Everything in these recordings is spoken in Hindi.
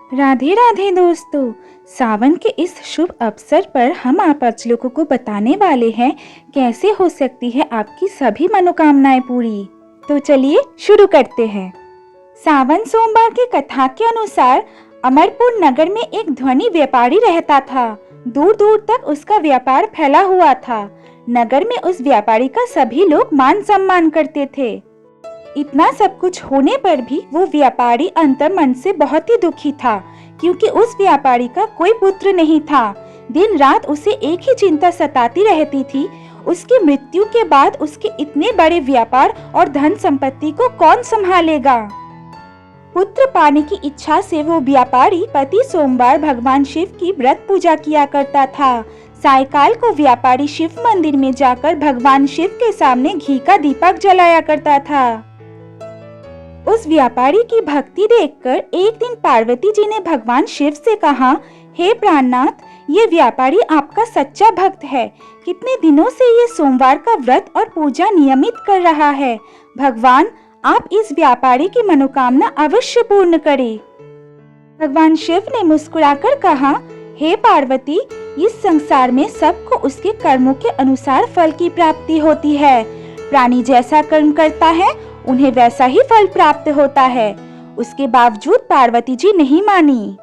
राधे राधे दोस्तों। सावन के इस शुभ अवसर पर हम आप लोगों को बताने वाले हैं कैसे हो सकती है आपकी सभी मनोकामनाएं पूरी। तो चलिए शुरू करते हैं। सावन सोमवार की कथा के अनुसार अमरपुर नगर में एक धनी व्यापारी रहता था। दूर दूर तक उसका व्यापार फैला हुआ था। नगर में उस व्यापारी का सभी लोग मान सम्मान करते थे। इतना सब कुछ होने पर भी वो व्यापारी अंतर्मन से बहुत ही दुखी था, क्योंकि उस व्यापारी का कोई पुत्र नहीं था। दिन रात उसे एक ही चिंता सताती रहती थी, उसकी मृत्यु के बाद उसके इतने बड़े व्यापार और धन संपत्ति को कौन संभालेगा। पुत्र पाने की इच्छा से वो व्यापारी प्रति सोमवार भगवान शिव की व्रत पूजा किया करता था। सायकाल को व्यापारी शिव मंदिर में जाकर भगवान शिव के सामने घी का दीपक जलाया करता था। उस व्यापारी की भक्ति देखकर एक दिन पार्वती जी ने भगवान शिव से कहा, हे प्राणनाथ, ये व्यापारी आपका सच्चा भक्त है। कितने दिनों से ये सोमवार का व्रत और पूजा नियमित कर रहा है। भगवान, आप इस व्यापारी की मनोकामना अवश्य पूर्ण करें। भगवान शिव ने मुस्कुराकर कहा, हे पार्वती, इस संसार में सबको उसके कर्मों के अनुसार फल की प्राप्ति होती है। प्राणी जैसा कर्म करता है उन्हें वैसा ही फल प्राप्त होता है। उसके बावजूद पार्वती जी नहीं मानी।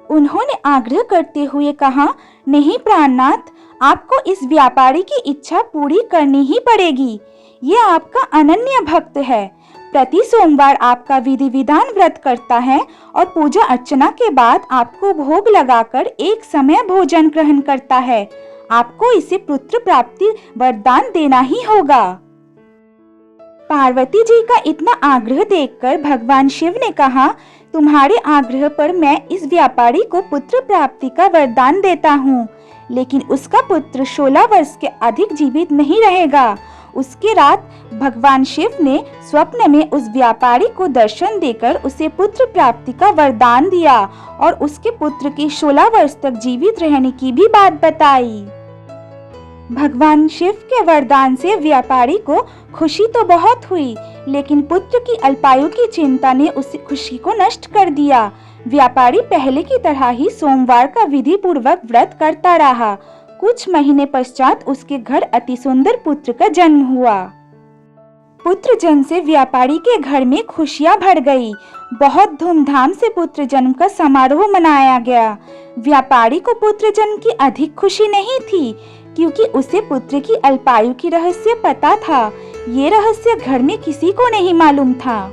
उन्होंने आग्रह करते हुए कहा, नहीं प्राणनाथ, आपको इस व्यापारी की इच्छा पूरी करनी ही पड़ेगी। ये आपका अनन्य भक्त है। प्रति सोमवार आपका विधि विधान व्रत करता है और पूजा अर्चना के बाद आपको भोग लगाकर एक समय भोजन ग्रहण करता है। आपको इसे पुत्र प्राप्ति वरदान देना ही होगा। पार्वती जी का इतना आग्रह देखकर भगवान शिव ने कहा, तुम्हारे आग्रह पर मैं इस व्यापारी को पुत्र प्राप्ति का वरदान देता हूँ, लेकिन उसका पुत्र 16 वर्ष के अधिक जीवित नहीं रहेगा। उसके रात भगवान शिव ने स्वप्न में उस व्यापारी को दर्शन देकर उसे पुत्र प्राप्ति का वरदान दिया और उसके पुत्र के 16 वर्ष तक जीवित रहने की भी बात बताई। भगवान शिव के वरदान से व्यापारी को खुशी तो बहुत हुई, लेकिन पुत्र की अल्पायु की चिंता ने उस खुशी को नष्ट कर दिया। व्यापारी पहले की तरह ही सोमवार का विधि पूर्वक व्रत करता रहा। कुछ महीने पश्चात उसके घर अति सुंदर पुत्र का जन्म हुआ। पुत्र जन्म से व्यापारी के घर में खुशियां भर गई। बहुत धूमधाम से पुत्र जन्म का समारोह मनाया गया। व्यापारी को पुत्र जन्म की अधिक खुशी नहीं थी, क्योंकि उसे पुत्र की अल्पायु की रहस्य पता था। ये रहस्य घर में किसी को नहीं मालूम था।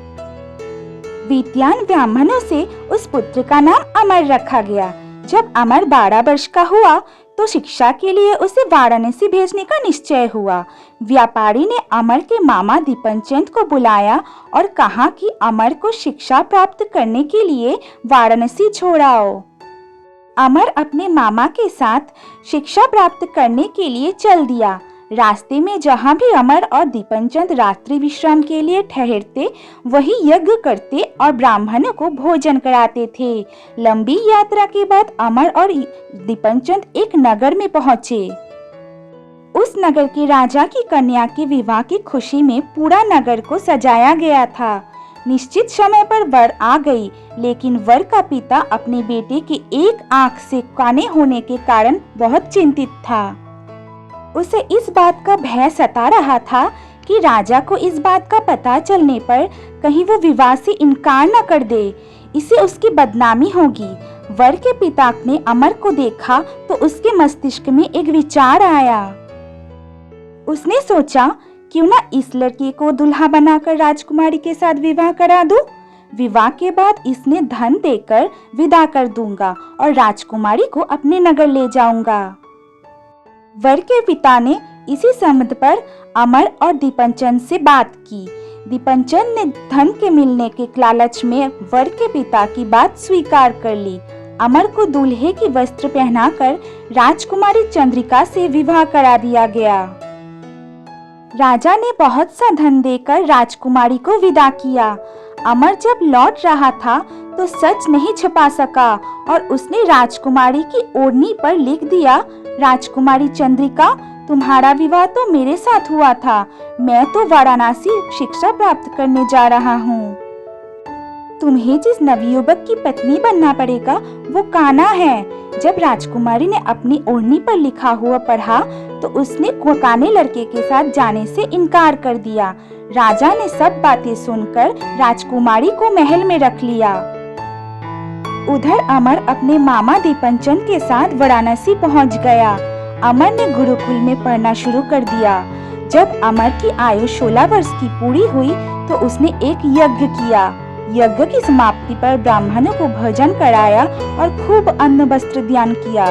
विद्वान ब्राह्मणों से उस पुत्र का नाम अमर रखा गया। जब अमर 12 वर्ष का हुआ तो शिक्षा के लिए उसे वाराणसी भेजने का निश्चय हुआ। व्यापारी ने अमर के मामा दीपनचंद को बुलाया और कहा कि अमर को शिक्षा प्राप्त करने के लिए वाराणसी छोड़ाओ। अमर अपने मामा के साथ शिक्षा प्राप्त करने के लिए चल दिया। रास्ते में जहाँ भी अमर और दीपनचंद रात्रि विश्राम के लिए ठहरते, वही यज्ञ करते और ब्राह्मणों को भोजन कराते थे। लंबी यात्रा के बाद अमर और दीपनचंद एक नगर में पहुँचे। उस नगर के राजा की कन्या के विवाह की खुशी में पूरा नगर को सजाया गया था। निश्चित समय पर वर आ गई, लेकिन वर का पिता अपने बेटे की एक आंख से काने होने के कारण बहुत चिंतित था। उसे इस बात का भय सता रहा था कि राजा को इस बात का पता चलने पर कहीं वो विवाह से इनकार न कर दे, इससे उसकी बदनामी होगी। वर के पिता ने अमर को देखा तो उसके मस्तिष्क में एक विचार आया। उसने सोचा, क्यों ना इस लड़के को दुल्हा बनाकर राजकुमारी के साथ विवाह करा दूं। विवाह के बाद इसने धन देकर विदा कर दूंगा और राजकुमारी को अपने नगर ले जाऊंगा। वर के पिता ने इसी संबंध पर अमर और दीपनचंद से बात की। दीपनचंद ने धन के मिलने के लालच में वर के पिता की बात स्वीकार कर ली। अमर को दूल्हे की वस्त्र पहनाकर राजकुमारी चंद्रिका से विवाह करा दिया गया। राजा ने बहुत सा धन देकर राजकुमारी को विदा किया। अमर जब लौट रहा था तो सच नहीं छिपा सका और उसने राजकुमारी की ओढ़नी पर लिख दिया, राजकुमारी चंद्रिका, तुम्हारा विवाह तो मेरे साथ हुआ था। मैं तो वाराणसी शिक्षा प्राप्त करने जा रहा हूँ। तुम्हें जिस नवयुवक की पत्नी बनना पड़ेगा वो कान्हा है। जब राजकुमारी ने अपनी ओढ़नी पर लिखा हुआ पढ़ा तो उसने काने लड़के के साथ जाने से इनकार कर दिया। राजा ने सब बातें सुनकर राजकुमारी को महल में रख लिया। उधर अमर अपने मामा दीपंचन के साथ वाराणसी पहुंच गया। अमर ने गुरुकुल में पढ़ना शुरू कर दिया। जब अमर की आयु 16 वर्ष की पूरी हुई तो उसने एक यज्ञ किया। यज्ञ की समाप्ति पर ब्राह्मणों को भोजन कराया और खूब अन्न वस्त्र दान किया।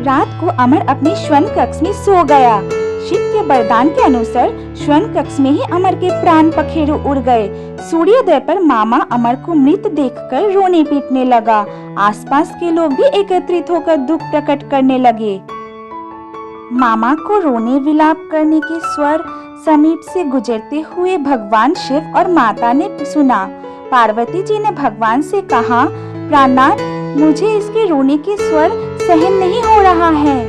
रात को अमर अपने स्वर्ण कक्ष में सो गया। शिव के वरदान के अनुसार स्वर्ण कक्ष में ही अमर के प्राण पखेरु उड़ गए। सूर्योदय पर मामा अमर को मृत देखकर रोने पीटने लगा। आसपास के लोग भी एकत्रित होकर दुख प्रकट करने लगे। मामा को रोने विलाप करने के स्वर समीप से गुजरते हुए भगवान शिव और माता ने सुना। पार्वती जी ने भगवान से कहा, प्राणनाथ, मुझे इसके रोने के स्वर सहन नहीं हो रहा है।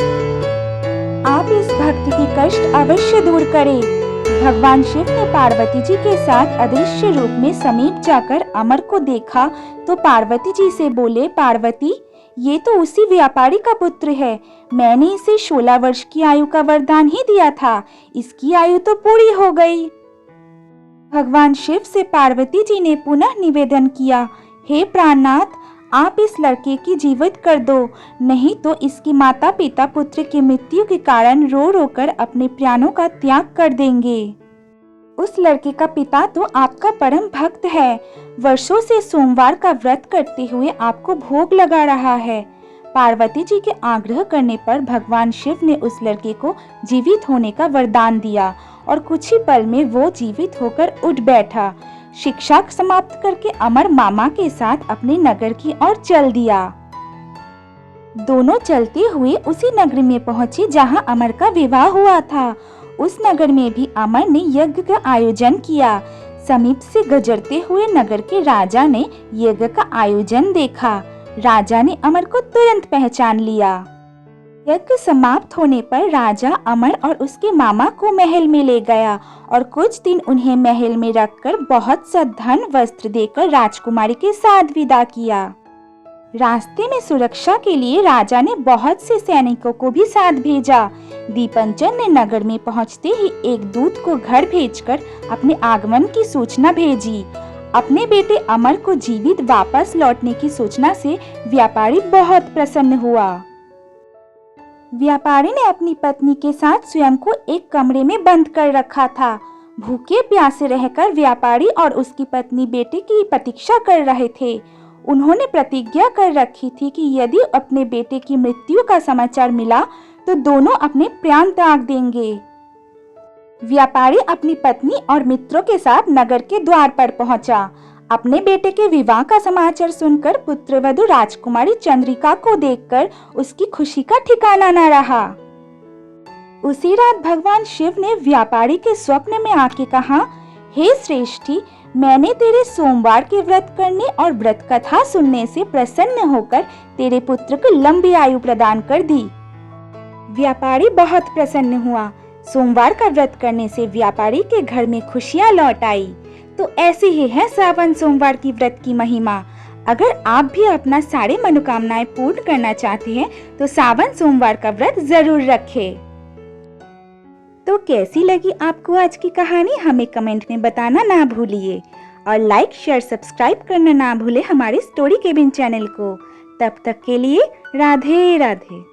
आप इस भक्त की कष्ट अवश्य दूर करें। भगवान शिव ने पार्वती जी के साथ अदृश्य रूप में समीप जाकर अमर को देखा तो पार्वती जी से बोले, पार्वती, ये तो उसी व्यापारी का पुत्र है। मैंने इसे 16 वर्ष की आयु का वरदान ही दिया था। इसकी आयु तो पूरी हो गई। भगवान शिव से पार्वती जी ने पुनः निवेदन किया, हे प्राणनाथ, आप इस लड़के की जीवित कर दो, नहीं तो इसकी माता पिता पुत्र की मृत्यु के कारण रो रो कर अपने प्राणों का त्याग कर देंगे। उस लड़के का पिता तो आपका परम भक्त है। वर्षों से सोमवार का व्रत करते हुए आपको भोग लगा रहा है। पार्वती जी के आग्रह करने पर भगवान शिव ने उस लड़के को जीवित होने का वरदान दिया और कुछ ही पल में वो जीवित होकर उठ बैठा। शिक्षा समाप्त करके अमर मामा के साथ अपने नगर की ओर चल दिया। दोनों चलते हुए उसी नगर में पहुंचे जहां अमर का विवाह हुआ था। उस नगर में भी अमर ने यज्ञ का आयोजन किया। समीप से गुजरते हुए नगर के राजा ने यज्ञ का आयोजन देखा। राजा ने अमर को तुरंत पहचान लिया। यज्ञ समाप्त होने पर राजा अमर और उसके मामा को महल में ले गया और कुछ दिन उन्हें महल में रखकर बहुत सा धन वस्त्र देकर राजकुमारी के साथ विदा किया। रास्ते में सुरक्षा के लिए राजा ने बहुत से सैनिकों को भी साथ भेजा। दीपंचन ने नगर में पहुंचते ही एक दूत को घर भेजकर अपने आगमन की सूचना भेजी। अपने बेटे अमर को जीवित वापस लौटने की सूचना से व्यापारी बहुत प्रसन्न हुआ। व्यापारी ने अपनी पत्नी के साथ स्वयं को एक कमरे में बंद कर रखा था। भूखे प्यासे रहकर व्यापारी और उसकी पत्नी बेटे की प्रतीक्षा कर रहे थे। उन्होंने प्रतिज्ञा कर रखी थी कि यदि अपने बेटे की मृत्यु का समाचार मिला तो दोनों अपने प्राण त्याग देंगे। व्यापारी अपनी पत्नी और मित्रों के साथ नगर के द्वार पर पहुंचा। अपने बेटे के विवाह का समाचार सुनकर पुत्रवधू राजकुमारी चंद्रिका को देखकर उसकी खुशी का ठिकाना न रहा। उसी रात भगवान शिव ने व्यापारी के स्वप्न में आके कहा, हे श्रेष्ठी, मैंने तेरे सोमवार के व्रत करने और व्रत कथा सुनने से प्रसन्न होकर तेरे पुत्र को लंबी आयु प्रदान कर दी। व्यापारी बहुत प्रसन्न हुआ। सोमवार का व्रत करने से व्यापारी के घर में खुशियां लौट आई। तो ऐसी ही है सावन सोमवार की व्रत की महिमा। अगर आप भी अपना सारे मनोकामनाएं पूर्ण करना चाहते हैं तो सावन सोमवार का व्रत जरूर रखें। तो कैसी लगी आपको आज की कहानी, हमें कमेंट में बताना ना भूलिए और लाइक शेयर सब्सक्राइब करना ना भूले हमारे स्टोरी केबिन चैनल को। तब तक के लिए राधे राधे।